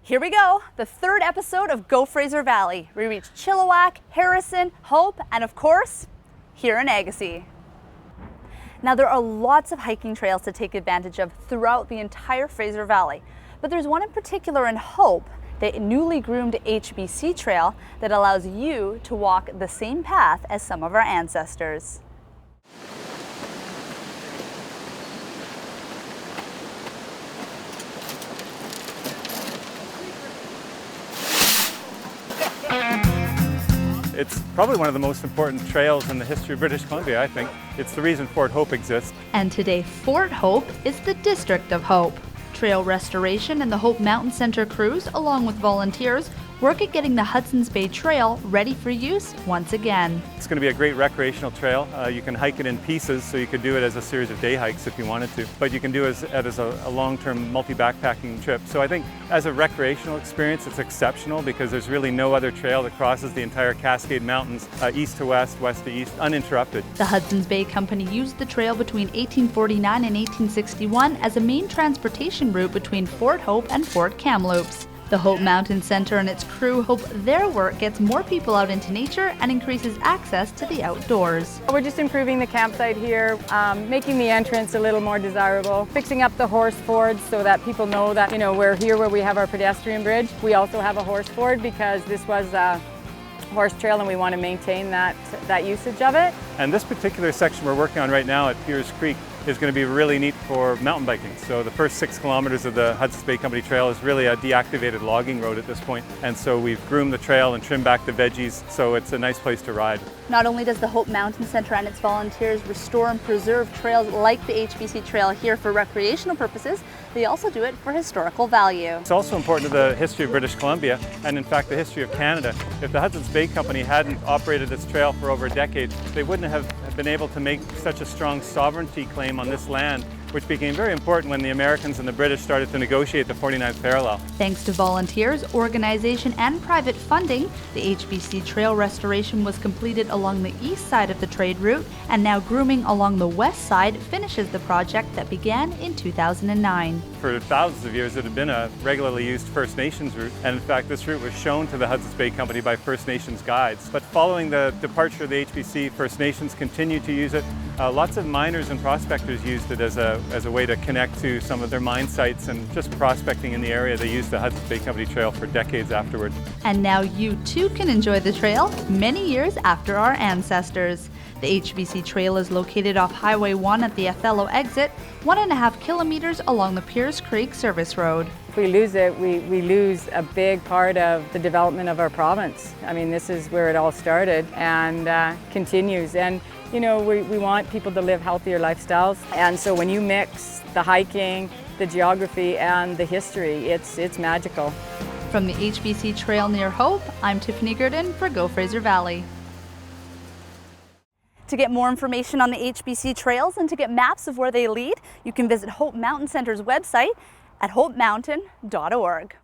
Here we go, the third episode of Go Fraser Valley. We reach Chilliwack, Harrison, Hope, and of course, here in Agassiz. Now there are lots of hiking trails to take advantage of throughout the entire Fraser Valley, but there's one in particular in Hope, the newly groomed HBC Trail, that allows you to walk the same path as some of our ancestors. It's probably one of the most important trails in the history of British Columbia, I think. It's the reason Fort Hope exists. And today, Fort Hope is the District of Hope. Trail restoration and the Hope Mountain Center crews, along with volunteers, work at getting the Hudson's Bay Trail ready for use once again. It's going to be a great recreational trail. You can hike it in pieces, so you could do it as a series of day hikes if you wanted to, but you can do it as a long-term multi-backpacking trip. So I think as a recreational experience, it's exceptional because there's really no other trail that crosses the entire Cascade Mountains, east to west, west to east, uninterrupted. The Hudson's Bay Company used the trail between 1849 and 1861 as a main transportation route between Fort Hope and Fort Kamloops. The Hope Mountain Center and its crew hope their work gets more people out into nature and increases access to the outdoors. We're just improving the campsite here, making the entrance a little more desirable, fixing up the horse fords so that people know that, we're here where we have our pedestrian bridge. We also have a horse ford because this was a horse trail and we want to maintain that usage of it. And this particular section we're working on right now at Piers Creek is going to be really neat for mountain biking. So the first 6 kilometers of the Hudson's Bay Company Trail is really a deactivated logging road at this point. And so we've groomed the trail and trimmed back the veggies, so it's a nice place to ride. Not only does the Hope Mountain Center and its volunteers restore and preserve trails like the HBC Trail here for recreational purposes, they also do it for historical value. It's also important to the history of British Columbia and in fact the history of Canada. If the Hudson's Bay Company hadn't operated this trail for over a decade, they wouldn't have been able to make such a strong sovereignty claim on this land, which became very important when the Americans and the British started to negotiate the 49th parallel. Thanks to volunteers, organization, and private funding, the HBC Trail restoration was completed along the east side of the trade route, and now grooming along the west side finishes the project that began in 2009. For thousands of years, it had been a regularly used First Nations route, and in fact, this route was shown to the Hudson's Bay Company by First Nations guides. But following the departure of the HBC, First Nations continued to use it. Lots of miners and prospectors used it as a way to connect to some of their mine sites and just prospecting in the area. They used the Hudson's Bay Company Trail for decades afterward. And now you too can enjoy the trail many years after our ancestors. The HBC Trail is located off Highway 1 at the Othello exit, 1.5 kilometers along the Piers Creek Service Road. If we lose it, we lose a big part of the development of our province. I mean, this is where it all started and continues. And we want people to live healthier lifestyles. And so when you mix the hiking, the geography, and the history, it's magical. From the HBC Trail near Hope, I'm Tiffany Gurdon for Go Fraser Valley. To get more information on the HBC trails and to get maps of where they lead, you can visit Hope Mountain Center's website at hopemountain.org.